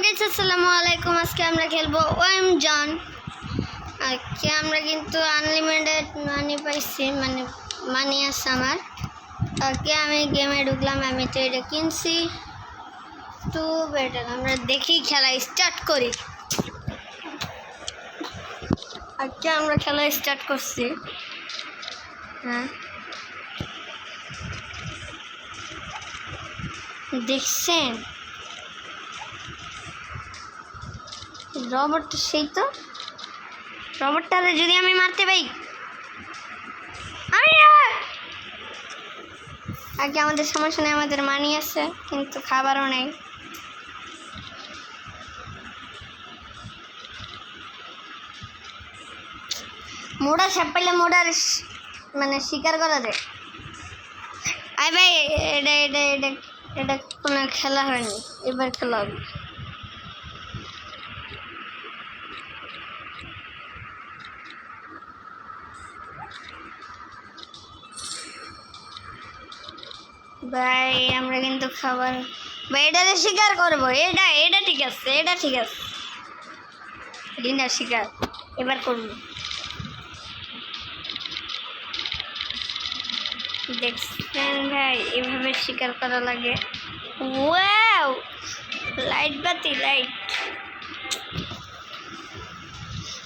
Guys আসসালামু আলাইকুম। আজকে আমরা খেলবো ওএম জন। আজকে আমরা কিন্তু আনলিমিটেড মানি পাইছি, মানে মানি আছে আমার। আজকে আমি গেমে ঢুকলাম, আমি তো এটা কিনছি। তো বেটার আমরা দেখি খেলা স্টার্ট করি। আজকে আমরা খেলা স্টার্ট করছি। হ্যাঁ দেখছেন রবট, সেই তো রবটটারে যদি আমি মারতে পাই, আগে আমাদের সমস্যা নেই, আমাদের মানি আছে কিন্তু খাবারও নেই। মোড়া সাপ পাইলে মোড়ার মানে শিকার করা যায়। আই ভাই এটা এটা এটা এটা কোনো খেলা হয়নি, এবার খেলা হবে। ভাই আমরা কিন্তু খাবার ভাই এটাতে শিকার করবো, এটা এটা ঠিক আছে, এটা ঠিক আছে, ডিনার শিকার এবার করবো। দেখছেন ভাই এভাবে শিকার করা লাগে। ওয়াও লাইট বাতি লাইট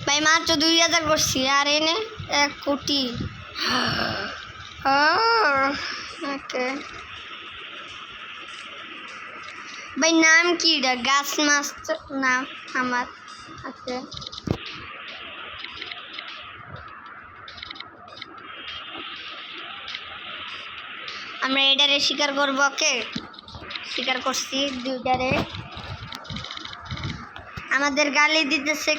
ভাই, মাত্র 2000 করছি আর এনে 1 কোটি। ওকে ভাই নাম কি এটা? গাছ মাছ নাম আমার আছে। আমরা এটারে শিকার করবো। ওকে শিকার করছি দুইটারে। আমাদের গালি দিতেছে,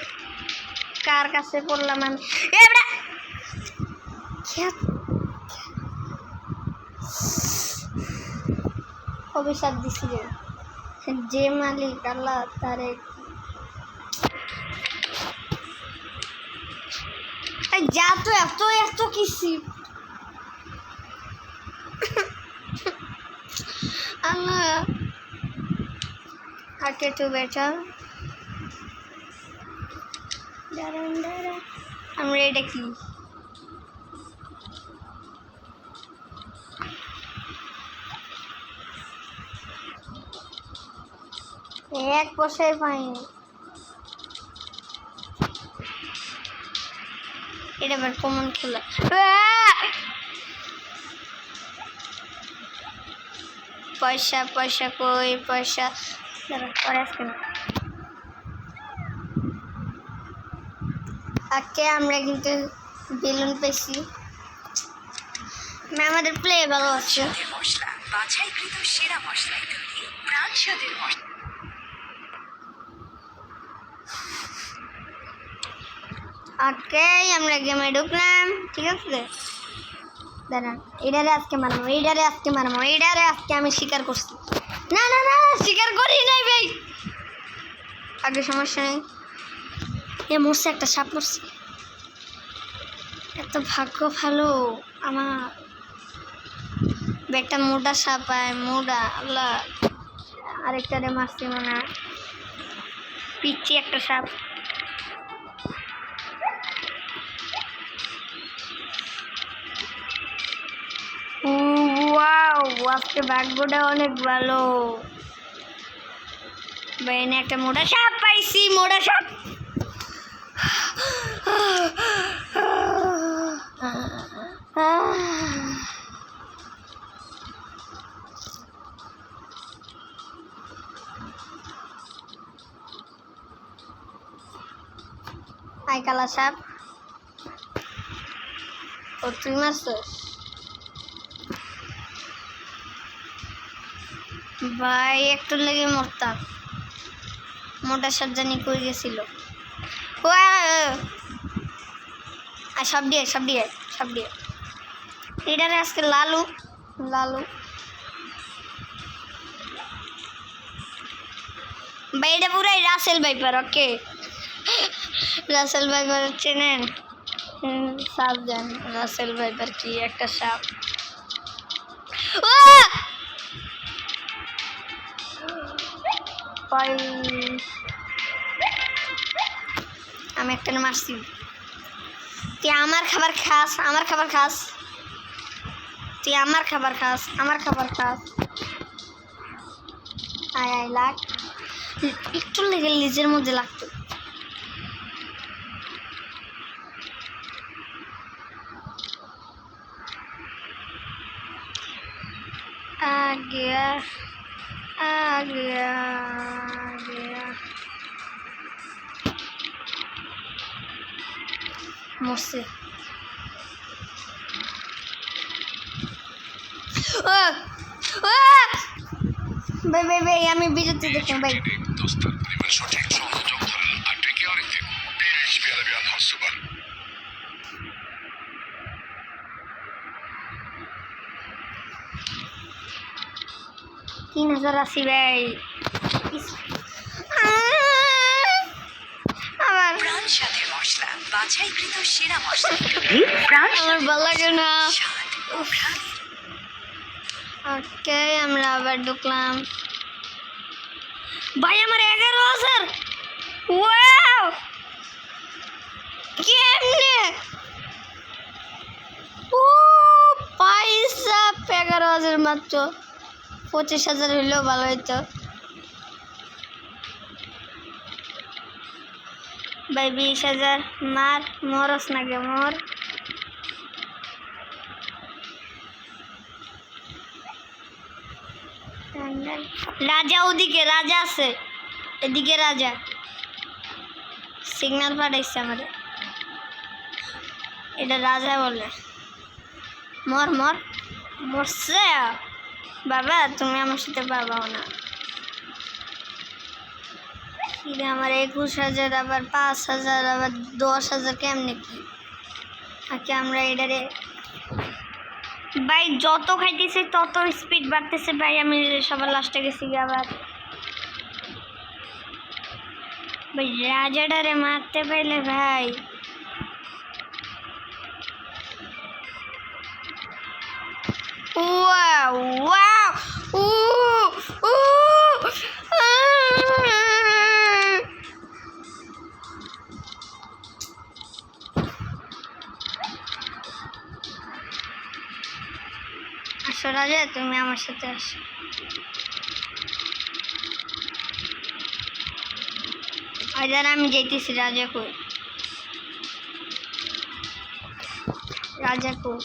কার কাছে পড়লাম আমি? অভিশাপ দিছি রে, যে মালিক আল্লাহ তারে। যা তো এত এত কিছু আল্লাহ। আগে তো বেটা আমরা এটা কি এক পয়সায় পাইনি। এটা আবার কমন খেলা। পয়সা পয়সা কই পয়সা? আজকে আমরা কিন্তু বেলুন পেয়েছি। আমাদের প্লে ভালো হচ্ছে। বাছাইকৃত সেরা মশলা তৈরি, প্রাণ স্বাদের মশলা। ওকে আমরা গেমে ঢুকলাম, ঠিক আছে। দাঁড়ান এটারে আজকে মারবো, এটারে আজকে মারবো, এটারে আজকে আমি শিকার করছি। না না না শিকার করি নাই ভাই, আগে সমস্যা নেই। এ মরছে, একটা সাপ মরছে। এত ভাগ্য ভালো আমার, একটা মোটা সাপ পায়, মোটা আল্লাহ। আরেকটারে মারছি মনে হয়, পিচ্ছি একটা সাপ। আজকে ভাগ্যটা অনেক ভালো। বাইনে একটা মোটা সাপ পাইছি, মোটা সাপ। আই কালা সাপ, ও তুই মারছিস ভাই? একটু লেগে মরতাম। মোটা সাপ জানি কই গেছিল। আর সব দিয়ে সব দিয়ে সব দিয়ে এটারে আজকে লালু লালু ভাই। এটা পুরাই রাসেল ভাইপার। ওকে রাসেল ভাইপার চেনেন? সাপ জান, রাসেল ভাইপার কি একটা সাপ। আমি একটা মারছি। তুই আমার খাবার খাস, আমার খাবার খাস, তুই আমার খাবার খাস, আমার খাবার খাস। আয় আয় লাগ, একটু লেগে লিজের মধ্যে লাগতো। आ गया आ गया आ गया मुझसे ভাই ভাই ভাই আমি বিরতি দেখেন ভাই। Dostlar, benim sorduk sorunu doktorun adreki araydı. Hiçbir yere bir anhası var. 3080 ভাই। প্রাণ সাথে মশলা বাছাইকৃত সেরা মশলা আমার ভালো লাগে না। ওকে আমরা আবার ঢুকলাম। ভাই আমার 11,000। ওয়াও কেমনে ও পয়সা 11,000 মাত্র। 25,000 হইলেও ভালো হইতো ভাই। 20,000 মার, মরস না গে মর। রাজা ওদিকে রাজা আছে, এদিকে রাজা সিগন্যাল পাঠাইছে আমাদের। এটা রাজা বলে। মর মর মরছে বাবা, তুমি আমার সাথে পারবাও না। আমার 21,000 আবার 5,000 আবার 10,000 কেমনে কি? আচ্ছা আমরা এটারে ভাই যত খাইতেছে তত স্পিড বাড়তেছে ভাই। আমি সবার লাস্টে গেছি আবার। ভাই রাজাটারে মারতে পাইলে ভাই ওয়াও ওয়াও উ উ আসো রাজা, তুমি আমার সাথে আসো। আজ আমি যাইতেছি। রাজা কই? রাজা কই?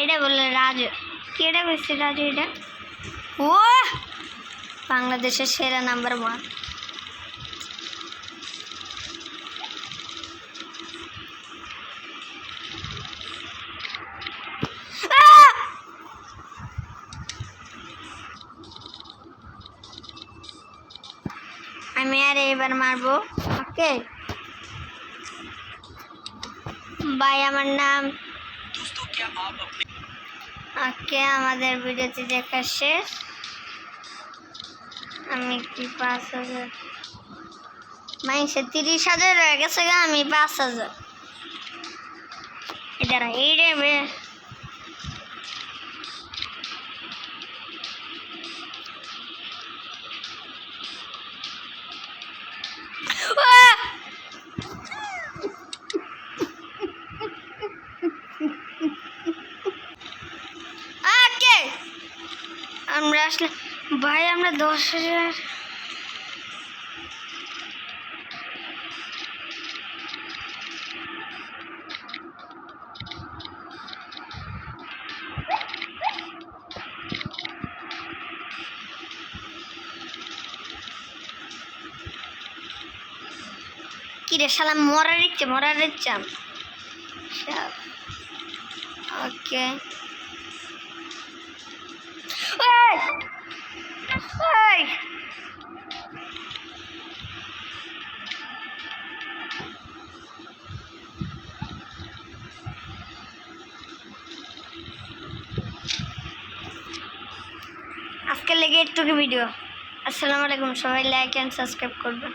এটা বললে রাজা কেটা কইছে? রাজা এটা ও বাংলাদেশের সেরা নাম্বার 1। আমি আর এবার মারবো। ওকে ভাই আমার নাম। ওকে আমাদের ভিডিওতে দেখা শেষ। আমি কি 5,000 মাইসে 30,000 হয়ে গেছে গা। আমি 5,000 এটা এই রে বে। আমরা আসলে ভাই আমরা 10,000 কি রে শালা মরার ইচ্ছা। ওকে আজকের লেগে একটু ভিডিও। আসসালামু আলাইকুম, সবাই লাইক এন্ড সাবস্ক্রাইব করবেন।